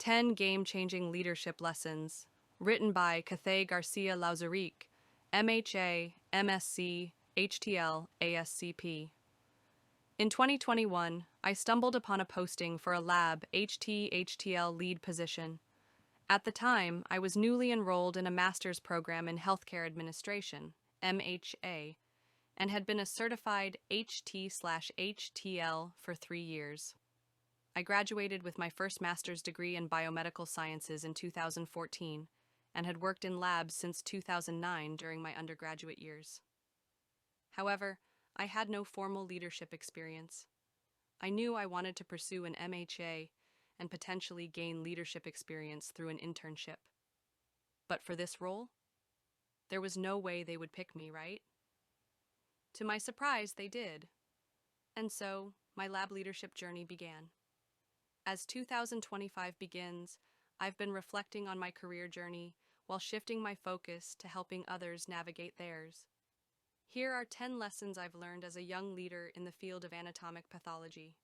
10 Game-Changing Leadership Lessons, written by Cathay, García, Lauzurique, MHA, MSc, HTL, ASCP. In 2021, I stumbled upon a posting for a lab HT/HTL lead position. At the time, I was newly enrolled in a master's program in healthcare administration, MHA, and had been a certified HT/HTL for 3 years. I graduated with my first master's degree in biomedical sciences in 2014 and had worked in labs since 2009 during my undergraduate years. However, I had no formal leadership experience. I knew I wanted to pursue an MHA and potentially gain leadership experience through an internship. But for this role, there was no way they would pick me, right? To my surprise, they did. And so, my lab leadership journey began. As 2025 begins, I've been reflecting on my career journey while shifting my focus to helping others navigate theirs. Here are 10 lessons I've learned as a young leader in the field of anatomic pathology.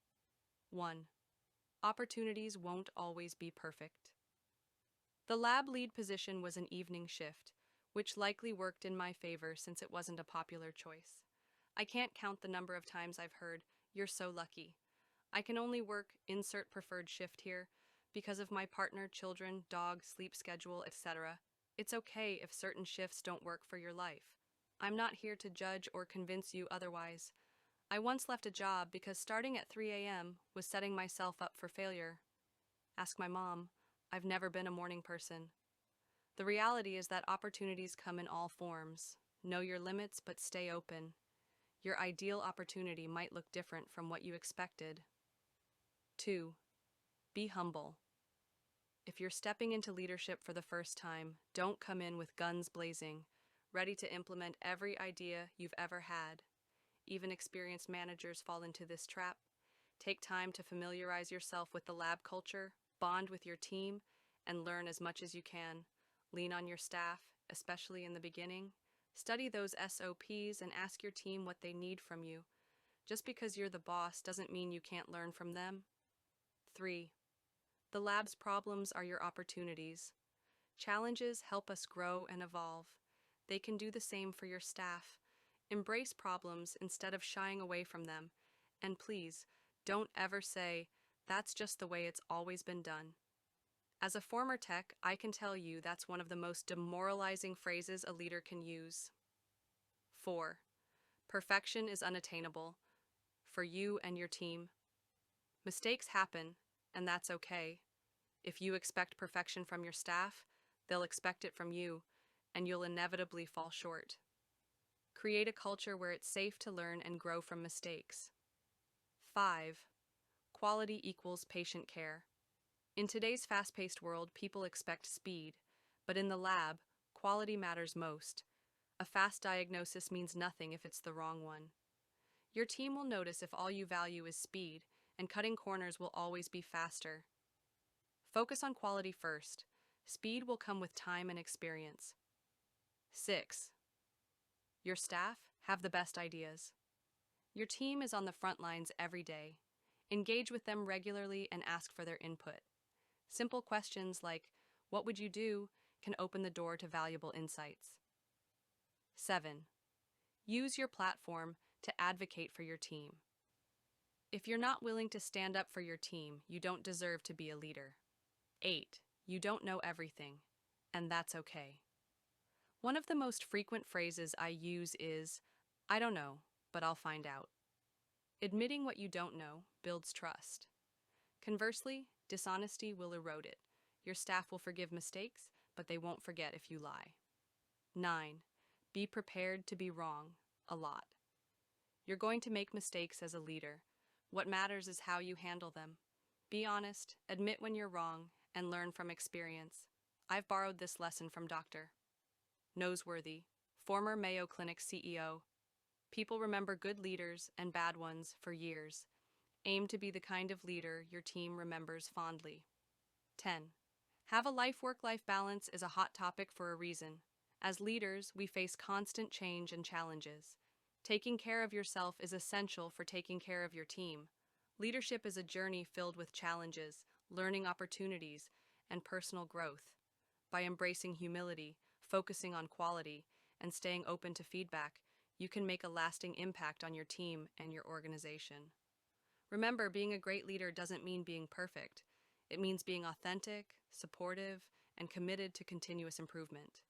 1. Opportunities won't always be perfect. The lab lead position was an evening shift, which likely worked in my favor since it wasn't a popular choice. I can't count the number of times I've heard, "You're so lucky. I can only work insert preferred shift here because of my partner, children, dog, sleep schedule, etc. It's okay if certain shifts don't work for your life. I'm not here to judge or convince you otherwise. I once left a job because starting at 3 a.m. was setting myself up for failure. Ask my mom. I've never been a morning person. The reality is that opportunities come in all forms. Know your limits, but stay open. Your ideal opportunity might look different from what you expected. 2. Be humble. If you're stepping into leadership for the first time, don't come in with guns blazing, ready to implement every idea you've ever had. Even experienced managers fall into this trap. Take time to familiarize yourself with the lab culture, bond with your team, and learn as much as you can. Lean on your staff, especially in the beginning. Study those SOPs and ask your team what they need from you. Just because you're the boss doesn't mean you can't learn from them. 3. The lab's problems are your opportunities. Challenges help us grow and evolve. They can do the same for your staff. Embrace problems instead of shying away from them. And please, don't ever say, "That's just the way it's always been done." As a former tech, I can tell you that's one of the most demoralizing phrases a leader can use. 4. Perfection is unattainable for you and your team. Mistakes happen, and that's okay. If you expect perfection from your staff, they'll expect it from you, and you'll inevitably fall short. Create a culture where it's safe to learn and grow from mistakes. 5. Quality equals patient care. In today's fast-paced world, people expect speed, but in the lab, quality matters most. A fast diagnosis means nothing if it's the wrong one. Your team will notice if all you value is speed, and cutting corners will always be faster. Focus on quality first. Speed will come with time and experience. 6. Your staff have the best ideas. Your team is on the front lines every day. Engage with them regularly and ask for their input. Simple questions like, "What would you do?" can open the door to valuable insights. 7. Use your platform to advocate for your team. If you're not willing to stand up for your team, you don't deserve to be a leader. 8. You don't know everything, and that's okay. One of the most frequent phrases I use is, "I don't know, but I'll find out." Admitting what you don't know builds trust. Conversely, dishonesty will erode it. Your staff will forgive mistakes, but they won't forget if you lie. 9. Be prepared to be wrong, a lot. You're going to make mistakes as a leader. What matters is how you handle them. Be honest, admit when you're wrong, and learn from experience. I've borrowed this lesson from Dr. Noseworthy, former Mayo Clinic CEO. People remember good leaders and bad ones for years. Aim to be the kind of leader your team remembers fondly. 10. Have a life-work-life balance is a hot topic for a reason. As leaders, we face constant change and challenges. Taking care of yourself is essential for taking care of your team. Leadership is a journey filled with challenges, learning opportunities, and personal growth. By embracing humility, focusing on quality, and staying open to feedback, you can make a lasting impact on your team and your organization. Remember, being a great leader doesn't mean being perfect. It means being authentic, supportive, and committed to continuous improvement.